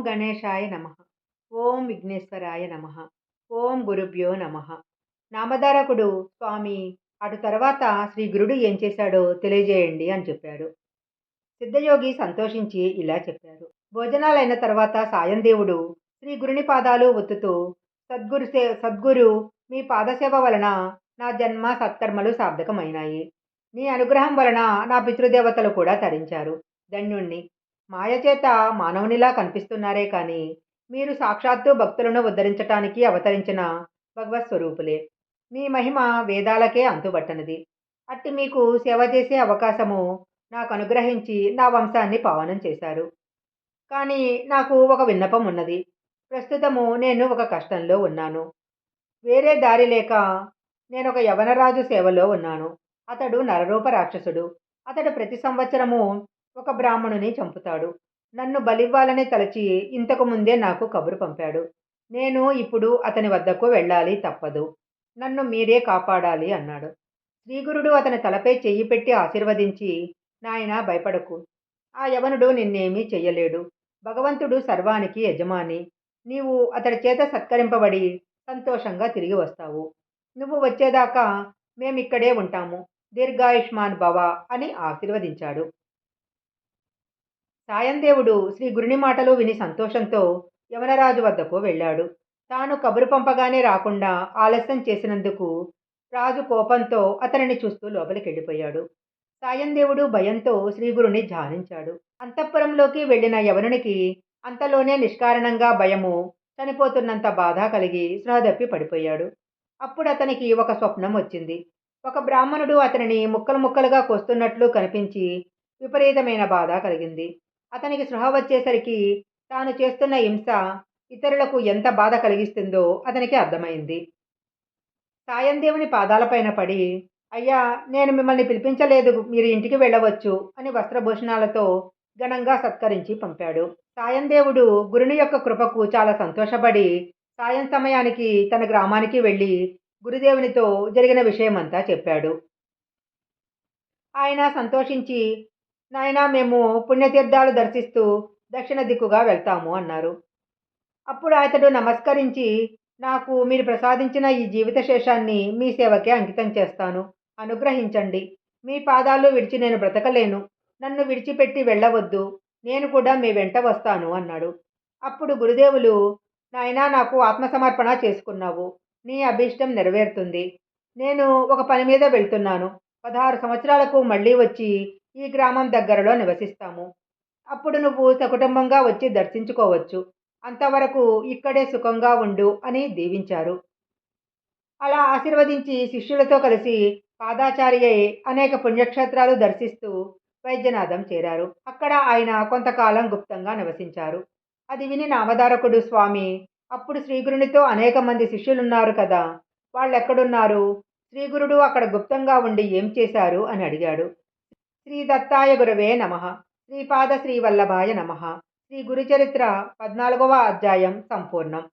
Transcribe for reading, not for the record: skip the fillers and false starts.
గణేశాయ నమః. ఓం విఘ్నేశ్వరాయ నమః. ఓం గురుభ్యో నమః. నామధారకుడు స్వామి అటు తర్వాత శ్రీ గురుడు ఏం చేశాడో తెలియజేయండి అని చెప్పాడు. సిద్ధయోగి సంతోషించి ఇలా చెప్పారు. భోజనాలైన తర్వాత సాయం దేవుడు శ్రీ గురుని పాదాలు ఒత్తుతూ సద్గురు మీ పాదసేవ వలన నా జన్మ సత్కర్మలు సార్థకమైనాయి. నీ అనుగ్రహం వలన నా పితృదేవతలు కూడా తరించారు. ధన్యుణ్ణి. మాయచేత మానవునిలా కనిపిస్తున్నారే కానీ మీరు సాక్షాత్తు భక్తులను ఉద్ధరించటానికి అవతరించిన భగవత్ స్వరూపులే. మీ మహిమ వేదాలకే అంతుబట్టనిది. అట్టి మీకు సేవ చేసే అవకాశము నాకు అనుగ్రహించి నా వంశాన్ని పావనం చేశారు. కానీ నాకు ఒక విన్నపం ఉన్నది. ప్రస్తుతము నేను ఒక కష్టంలో ఉన్నాను. వేరే దారి లేక నేను ఒక యవనరాజు సేవలో ఉన్నాను. అతడు నరరూప రాక్షసుడు. అతడు ప్రతి సంవత్సరము ఒక బ్రాహ్మణుని చంపుతాడు. నన్ను బలివ్వాలని తలచి ఇంతకు ముందే నాకు కబురు పంపాడు. నేను ఇప్పుడు అతని వద్దకు వెళ్ళాలి తప్పదు. నన్ను మీరే కాపాడాలి అన్నాడు. శ్రీగురుడు అతని తలపై చెయ్యి పెట్టి ఆశీర్వదించి, నాయనా భయపడకు. ఆ యవనుడు నిన్నేమీ చెయ్యలేడు. భగవంతుడు సర్వానికి యజమాని. నీవు అతడి చేత సత్కరింపబడి సంతోషంగా తిరిగి వస్తావు. నువ్వు వచ్చేదాకా మేమిక్కడే ఉంటాము. దీర్ఘాయుష్మాన్ భవ అని ఆశీర్వదించాడు. సాయందేవుడు శ్రీ గురుని మాటలు విని సంతోషంతో యవనరాజు వద్దకు వెళ్ళాడు. తాను కబురు పంపగానే రాకుండా ఆలస్యం చేసినందుకు రాజు కోపంతో అతనిని చూస్తూ లోపలికెళ్ళిపోయాడు. సాయందేవుడు భయంతో శ్రీగురుని ధ్యానించాడు. అంతఃపురంలోకి వెళ్లిన యవనునికి అంతలోనే నిష్కారణంగా భయము, చనిపోతున్నంత బాధ కలిగి స్పృహదప్పి పడిపోయాడు. అప్పుడు అతనికి ఒక స్వప్నం వచ్చింది. ఒక బ్రాహ్మణుడు అతనిని ముక్కలు ముక్కలుగా కోస్తున్నట్లు కనిపించి విపరీతమైన బాధ కలిగింది. అతనికి స్పృహ వచ్చేసరికి తాను చేస్తున్న హింస ఇతరులకు ఎంత బాధ కలిగిస్తుందో అతనికి అర్థమైంది. సాయందేవుని పాదాలపైన పడి, అయ్యా, నేను మిమ్మల్ని పిలిపించలేదు, మీరు ఇంటికి వెళ్ళవచ్చు అని వస్త్రభూషణాలతో ఘనంగా సత్కరించి పంపాడు. సాయందేవుడు గురుని యొక్క కృపకు చాలా సంతోషపడి సాయం సమయానికి తన గ్రామానికి వెళ్ళి గురుదేవునితో జరిగిన విషయమంతా చెప్పాడు. ఆయన సంతోషించి, నాయనా, మేము పుణ్యతీర్థాలు దర్శిస్తూ దక్షిణ దిక్కుగా వెళ్తాము అన్నారు. అప్పుడు అతడు నమస్కరించి, నాకు మీరు ప్రసాదించిన ఈ జీవిత శేషాన్ని మీ సేవకే అంకితం చేస్తాను. అనుగ్రహించండి. మీ పాదాలు విడిచి నేను బ్రతకలేను. నన్ను విడిచిపెట్టి వెళ్ళవద్దు. నేను కూడా మీ వెంట వస్తాను అన్నాడు. అప్పుడు గురుదేవులు, నాయనా, నాకు ఆత్మసమర్పణ చేసుకున్నావు. నీ అభీష్టం నెరవేరుతుంది. నేను ఒక పని మీద వెళ్తున్నాను. 16 సంవత్సరాలకు మళ్ళీ వచ్చి ఈ గ్రామం దగ్గరలో నివసిస్తాము. అప్పుడు నువ్వు సకుటుంబంగా వచ్చి దర్శించుకోవచ్చు. అంతవరకు ఇక్కడే సుఖంగా ఉండు అని దీవించారు. అలా ఆశీర్వదించి శిష్యులతో కలిసి పాదాచారి అయి అనేక పుణ్యక్షేత్రాలు దర్శిస్తూ వైద్యనాథం చేరారు. అక్కడ ఆయన కొంతకాలం గుప్తంగా నివసించారు. అది విని నామధారకుడు స్వామి, అప్పుడు శ్రీగురునితో అనేక మంది శిష్యులున్నారు కదా, వాళ్ళెక్కడున్నారు? శ్రీగురుడు అక్కడ గుప్తంగా ఉండి ఏం చేశారు అని అడిగాడు. శ్రీ దత్తాయ గురవే నమః. శ్రీపాద శ్రీవల్లభాయ నమః. శ్రీ గురుచరిత్ర 14వ అధ్యాయం సంపూర్ణం.